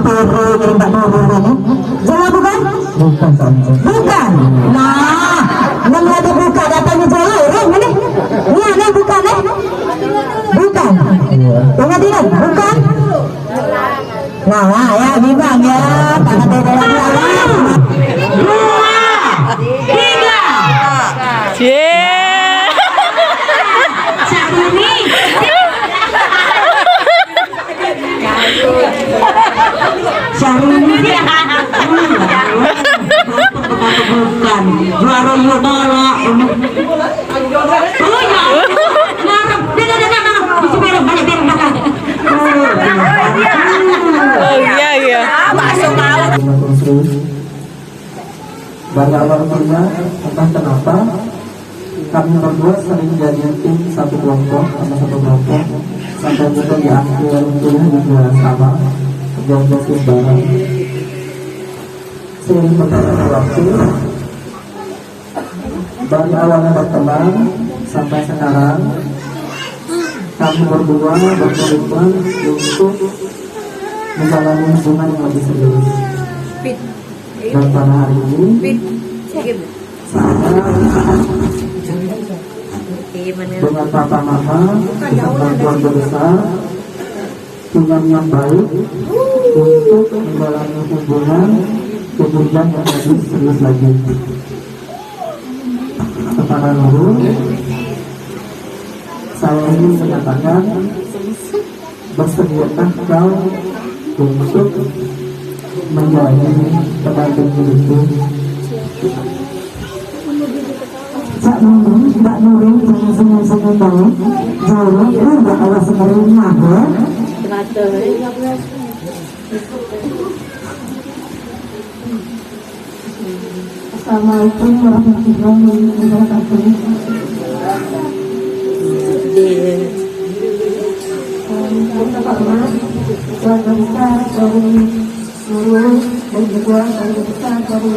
Toro dari Mbak Nurul ini? Jawa bukan? Bukan Tante. Bukan. Nah, namanya dibuka datanya Jawa orang ini. Ini ada bukan Bukan. Pengadilan bukan. Nah, ya bimbang ya. Tangan dari belakang. 2, 3. Satu ini. Syahrini bukan juara modal dari awal mula entah kenapa kami berdua sering jadi tim satu kelompok sama satu kelompok sampai kita di akhir kuliah juga sama kerja tim bareng. Sering berjalan waktu dari awalnya berteman sampai sekarang kami berdua berkomitmen untuk menjalani hubungan yang lebih serius. Dan pada hari ini saya dengan papa mama beserta keluarga besar punya niat baik untuk menjalani hubungan kemudian yang lebih serius lagi. Kepada Nurul, saya ingin menyatakan bersediakah kau untuk menjadi pendamping hidupku? Mbak Nurul jangan senyum-senyum banget. Jawab udah kalau sebenarnya ya. Assalamualaikum warahmatullahi wabarakatuh. Keluarga besar dari Nurul dan juga keluarga besar dari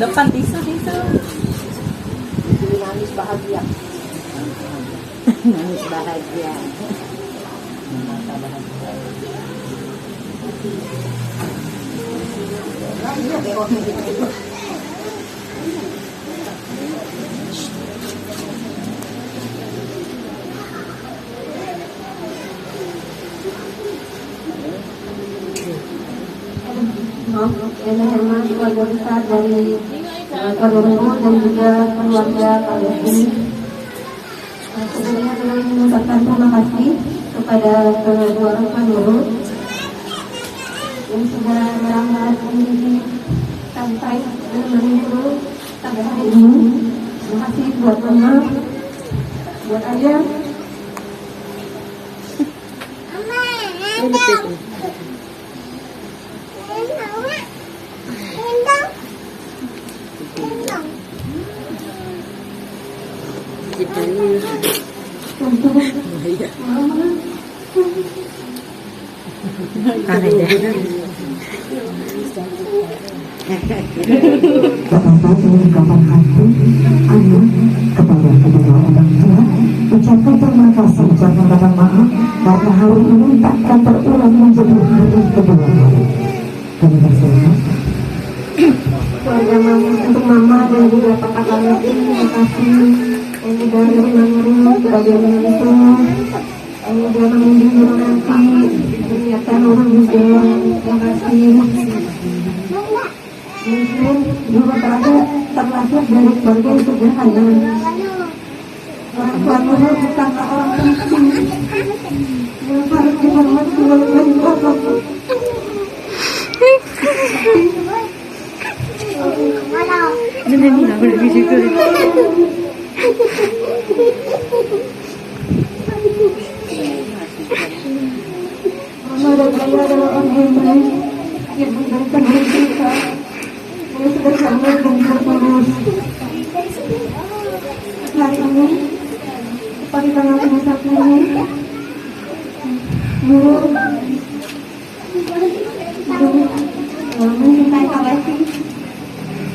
depan tisu nangis bahagia nangis bahagia yang hormat keluarga besar dari keluarga Nurul dan juga keluarga kalian. Sebelumnya saya ingin mengucapkan terima kasih kepada kedua orang tua Nurul yang sudah merawat diri sampai menemani Nurul sampai hari ini. Terima kasih buat mama, buat ayah. Bapak mengucapkan hati anak kepada kedua orang tua, ucapkan terima kasih, ucapkan kata maaf karena hari ini takkan terulang menjadi hari kedua kali. Terima kasih. Keluarga mama, untuk mama dan juga papa kalian, terima kasih. Yang sudah Nurul sebagai mentor, yang sudah membimbing Nurul nanti, ternyata Nurul juga terima kasih. Mungkin juga terlahir dari keluarga yang sederhana. Orang tua Nurul bukanlah orang penting yang harus dihormati oleh orang. Ini nggak boleh gitu. Mama dan ayah adalah orang yang baik yang memberikan hidup kita yang sederhana dan tertulus. Hari ini pada tanggal 21 ini Nurul mencintai Kalesi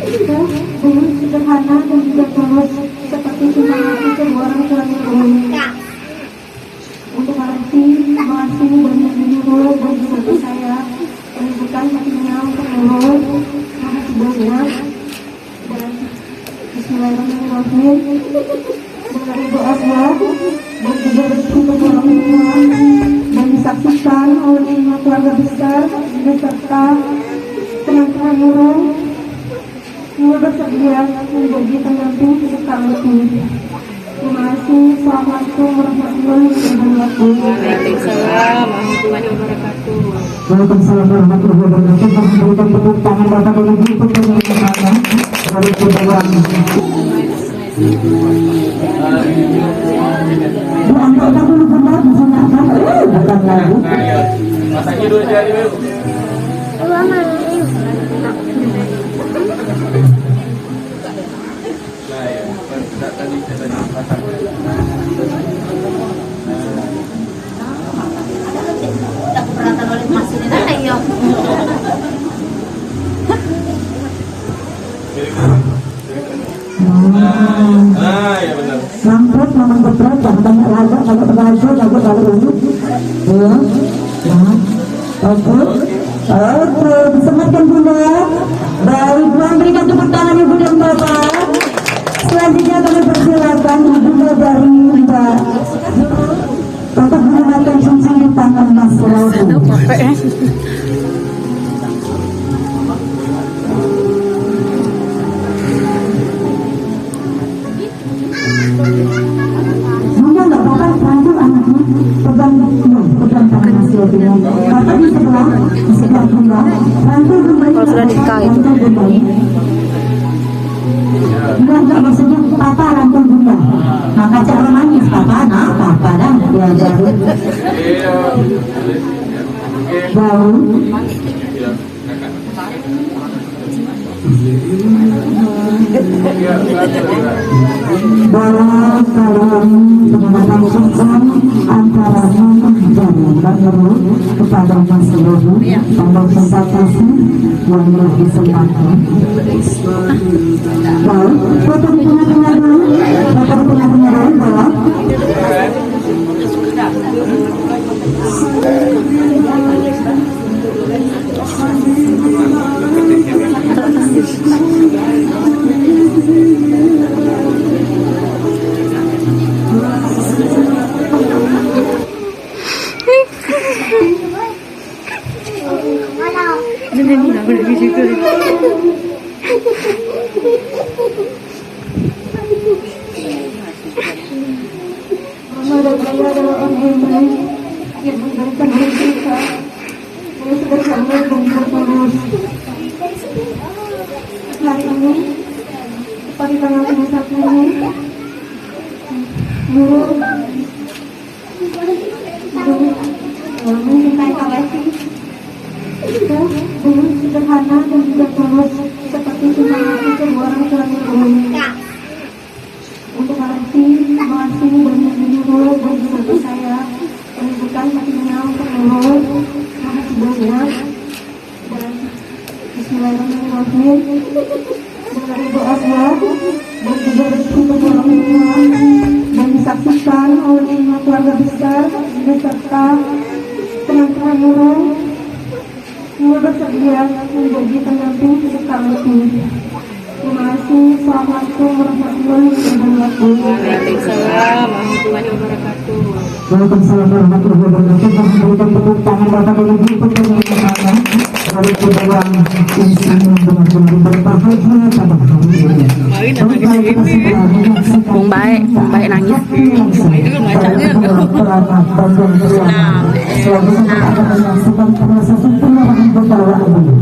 Itu dengan sederhana dan juga tulus seperti cinta hati kedua orang tua murid. Untuk arti mengasih dan menjuru dan juga saya menunjukkan hatinya untuk murid. Makasih banyak. Dan Bismillahirrahmanirrahim. Dengan ibu Allah dan juga rezeki kedua orang tua dan disaksikan oleh keluarga besar beserta teman-teman murid. Semua bersedia menjadi pendamping sekaligus. Terima kasih. Assalamualaikum warahmatullahi wabarakatuh. Waalaikumsalam warahmatullahi wabarakatuh. Waalaikumsalam warahmatullahi wabarakatuh. Kami berikan tepuk tangan Bapak dan Ibu untuk penyanyi dari Kedawang. Diangkat dulu benar, disunahkan. Datang lagu. Masaknya dulu jari dulu. Nah ya, tadi masak. Keberatan oleh masuknya dah ayo. Ah ya benar. Samput memang berat, jangan banyak lagu, banyak belajar, lagu ini. Ya, nah, oke, disematkan Bunda. Baik, memberikan tepuk tangan Ibu dan Bapak. Selanjutnya kami persilakan Bunda dari Mbak untuk menggunakan cincin di tangan Mas Robi. Bunda nggak apa-apa, rangkul anaknya, pegang tangan Mas Robi. Bapak di sebelah Bunda, rangkul Bunda. Kalau sudah nikah itu. Enggak maksudnya Papa rangkul Bunda. Maka cara nangis Papa, nah Papa dah diajarin. Bau. Dalam kalian penggunaan sukses antara Mama dan Bang Nurul kepada Mas Robi tanda cinta kasih yang lebih sempurna. Baik, foto di tengah-tengah dulu, foto di tengah-tengah dulu, boleh. Mama dan saya adalah orang yang baik yang memberikan hati kita yang sederhana dan tulus. Hari ini pada tanggal 21 ini Guru mencintai Kawesi itu dengan sederhana dan juga tulus seperti cinta hati kedua orang tua murid. Untuk arti mengasih dan menjuru dan juga saya menunjukkan hatinya untuk murid. Makasih banyak. Dan Bismillahirrahmanirrahim. Dengan ibu Allah dan juga rezeki kedua orang tua dan disaksikan oleh keluarga besar beserta teman-teman murid. Semua bersedia menjadi pendamping sekaligus. Terima kasih. Assalamualaikum warahmatullahi wabarakatuh. Waalaikumsalam warahmatullahi wabarakatuh. Waalaikumsalam warahmatullahi wabarakatuh. Kami berikan tepuk tangan Bapak dan Ibu untuk penyanyi dari Kedawang insan yang benar-benar berbahagia pada hari ini. Bung baik nangis. Itu macamnya. Selanjutnya kita akan menyaksikan proses penyerahan bendera ini.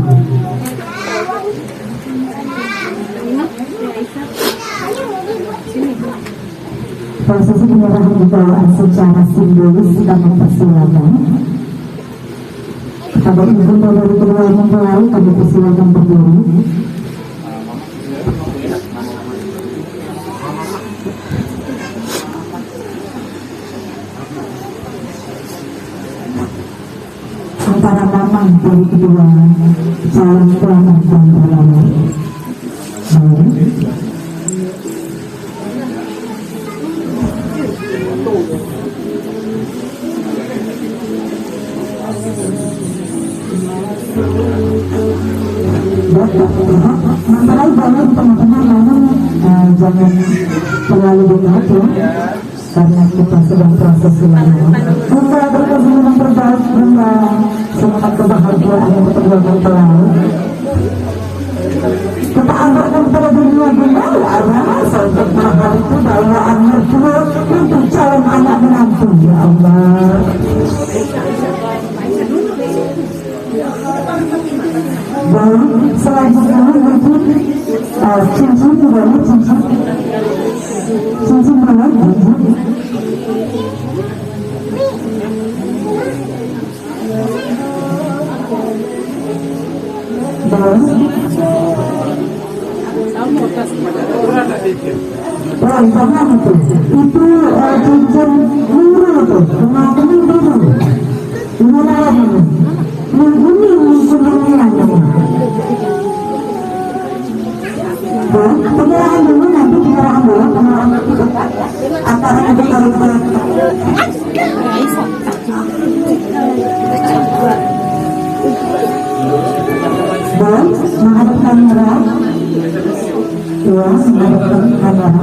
Prosesi penyerahan bendera secara simbolis kita mempersilakan kepada ibu dari kedua mempelai, kami persilakan berdiri. Antara mamang dari kedua calon pelamar dan pelamar. Masalah banyak teman-teman memang jangan terlalu dekat ya, karena kita sedang proses ulangan. Semoga berkesinambungan terbaik dengan semangat kebahagiaan yang terjadi selalu. Kita anggapkan pada dunia agama sampai mahal itu bawaan mertua untuk calon anak menantu. Ya Allah. Dan selanjutnya mungkin cincin boleh cincin boleh dan jangan itu cincin biru itu kemarin biru gimana ini yang ini sebenarnya dan penyerahan dulu nanti penyerahan dulu antara nanti kalau dan menghadap kamera ya menghadap kamera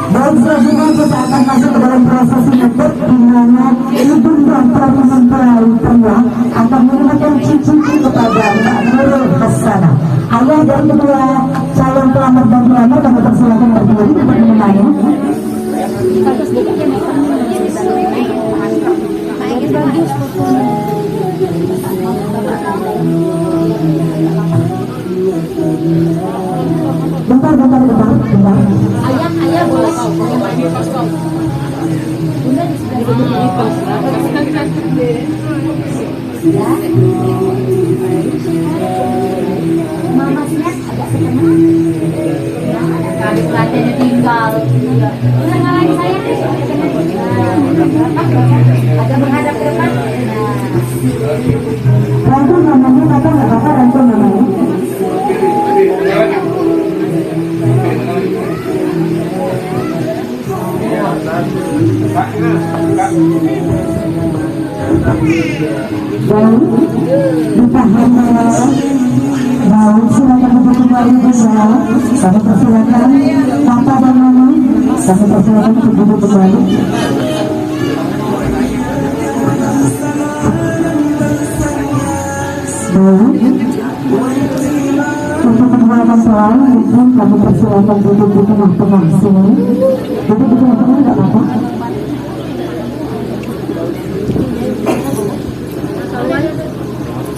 dan selanjutnya kita akan masuk ke dalam proses meter di mana ibu dan mempelai pria akan menggunakan cincin kepada Mbak Nurul Hasanah, ayah dari kedua calon pelamar dan pelamar. Kami persilakan berdiri untuk menemani. Bentar. Ayah boleh Mamasnya agak setengah. Kali pelatihannya tinggal. Udah ngalahin saya. Agak menghadap ke depan. Rangkul namanya, kata nggak apa-apa rangkul namanya. Dan ditahan mau silakan duduk kembali bersama. Kami persilakan papa dan mama. Kami persilakan untuk duduk kembali. Untuk kedua mempelai mungkin kami persilakan duduk di tengah-tengah sini. Duduk di tengah-tengah tidak apa-apa.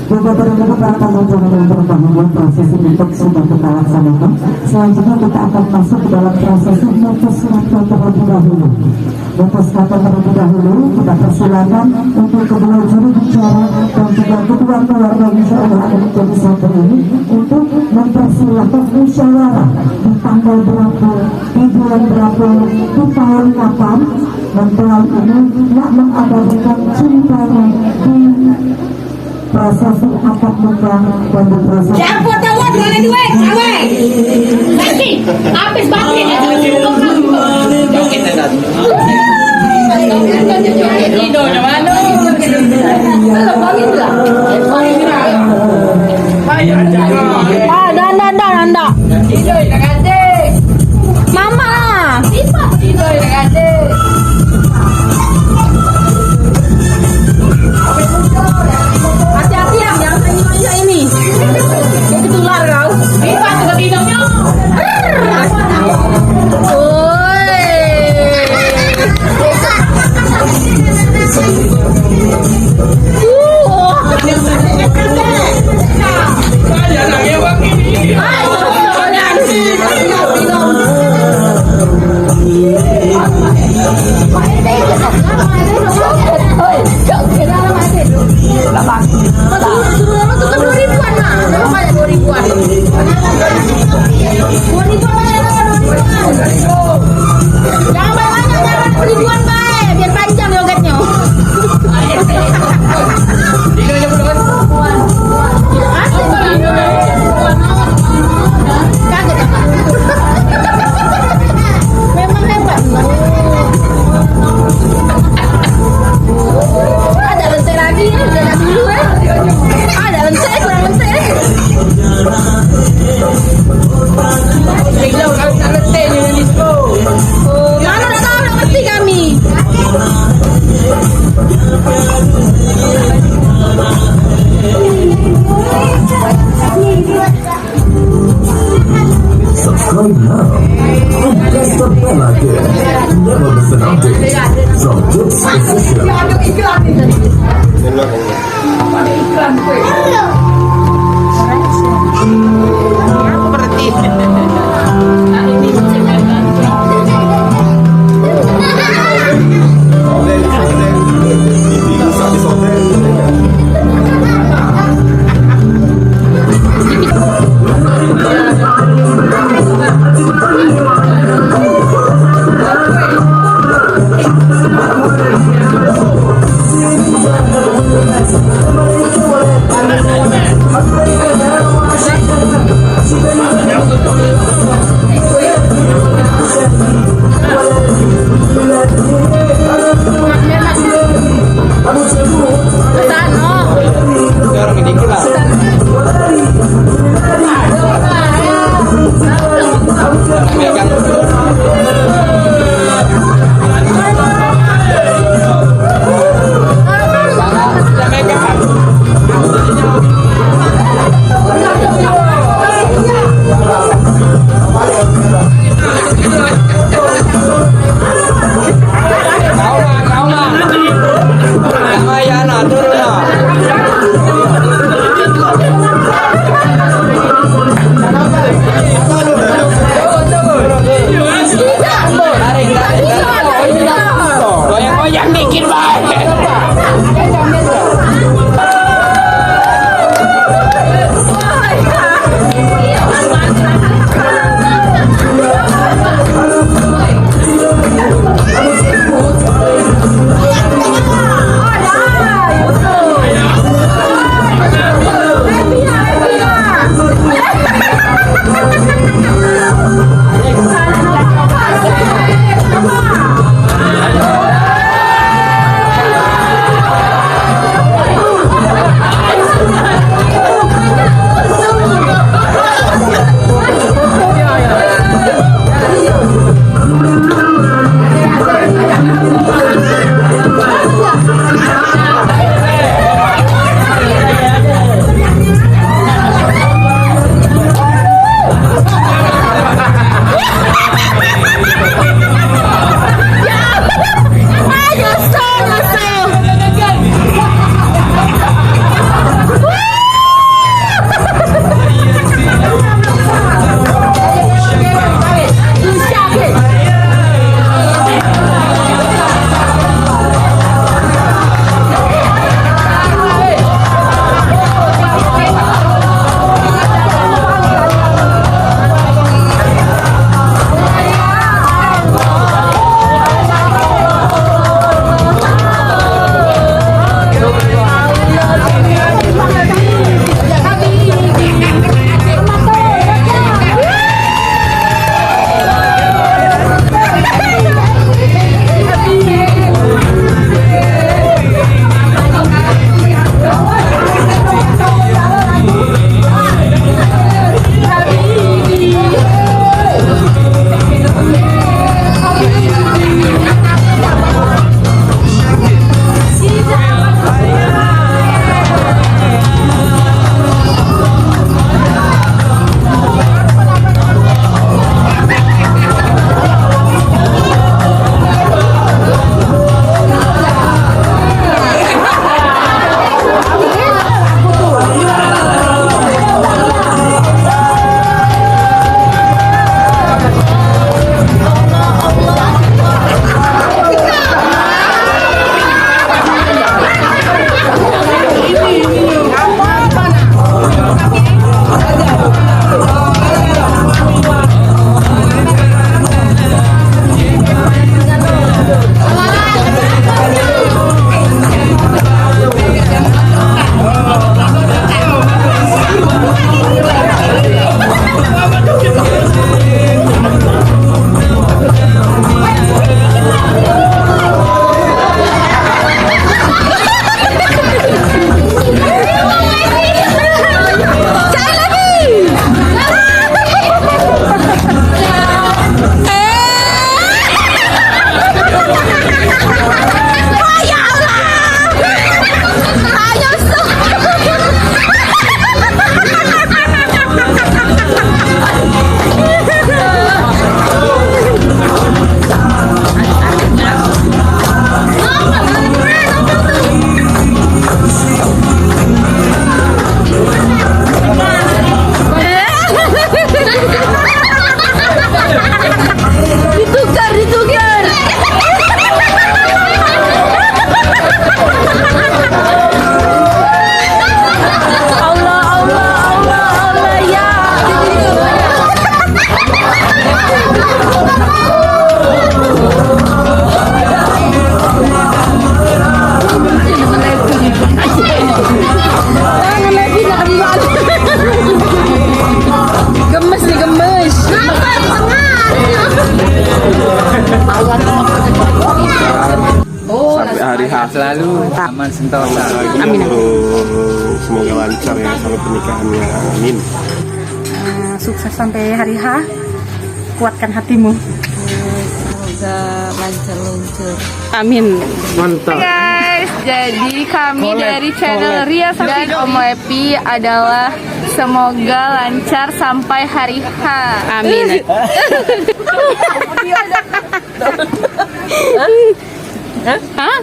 Juga berikut akan mencoba dengan berbahagia proses untuk sudah kita laksanakan. Selanjutnya kita akan masuk ke dalam proses memutus kata terlebih dahulu. Memutus kata terlebih dahulu kita persilakan untuk kedua juru bicara dan juga kedua keluarga insya Allah akan menjadi satu ini untuk mempersilahkan musyawarah di tanggal berapa, di bulan berapa, di tahun kapan mempelai ini nak mengabadikan cintanya di prosesi akad nikah dan di proses. Siapa tahu mana duit, cewek? Nanti habis bangkit aja joget aja. Tidur mana? Anda. Tidur nak adik. Mama. Tidur nak adik. Hati-hati ya, jangan manja ini. Dia ketular kau. Hebat juga tidurnya. Memang hebat. Gemes nih, gemes. Sampai hari H selalu aman sentosa. Amin. Semoga lancar ya sampai pernikahannya. Amin. Sukses sampai hari H. Kuatkan hatimu. Semoga lancar-lancar. Amin. Mantap. Guys, jadi kami dari channel Ria dan Omo Epi adalah semoga lancar sampai hari H. Amin. Hah?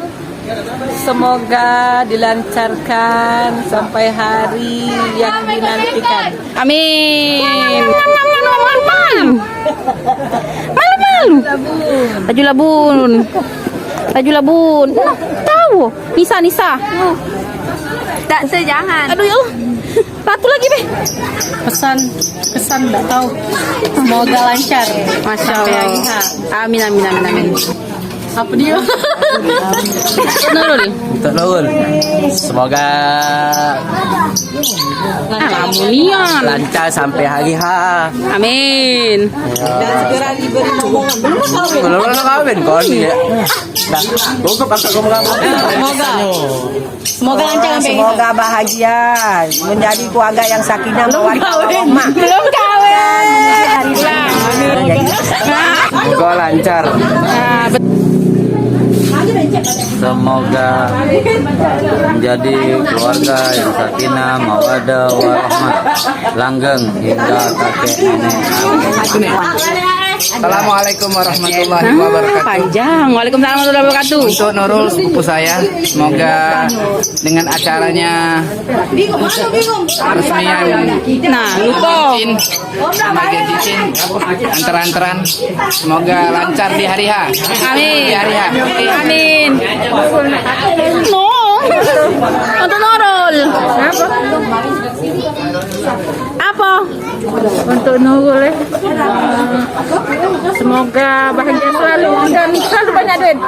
Semoga dilancarkan sampai hari yang dinantikan. Amin. Malu-malu. Baju labun. Baju labun. Tahu. Nisa. Tak sejangan. Aduh ya Allah. Satu lagi be. Pesan enggak tahu. Semoga lancar. Masya Sampai hari Allah. H. Amin. Apa dia? Nurul nih. Untuk Nurul, semoga Alhamdulillah. lancar sampai hari H. Amin. Belum kawin kau ni. Cukup pakai kamu. Semoga lancar sampai Semoga bahagia menjadi keluarga yang sakinah mawaddah warahmah. belum kawin. Semoga lancar. Semoga menjadi keluarga yang sakinah, mawaddah, warahmah, langgeng hingga kakek nenek. Assalamualaikum warahmatullahi wabarakatuh. Panjang. Waalaikumsalam warahmatullahi wabarakatuh. Untuk Nurul sepupu saya, semoga dengan acaranya peresmian Nah, lupa. sebagai cincin antar-antaran, semoga lancar di hari H. Amin. Di hari H. Amin. No. Untuk Nurul. Apa? Untuk Nurul semoga bahagia selalu dan selalu banyak duit.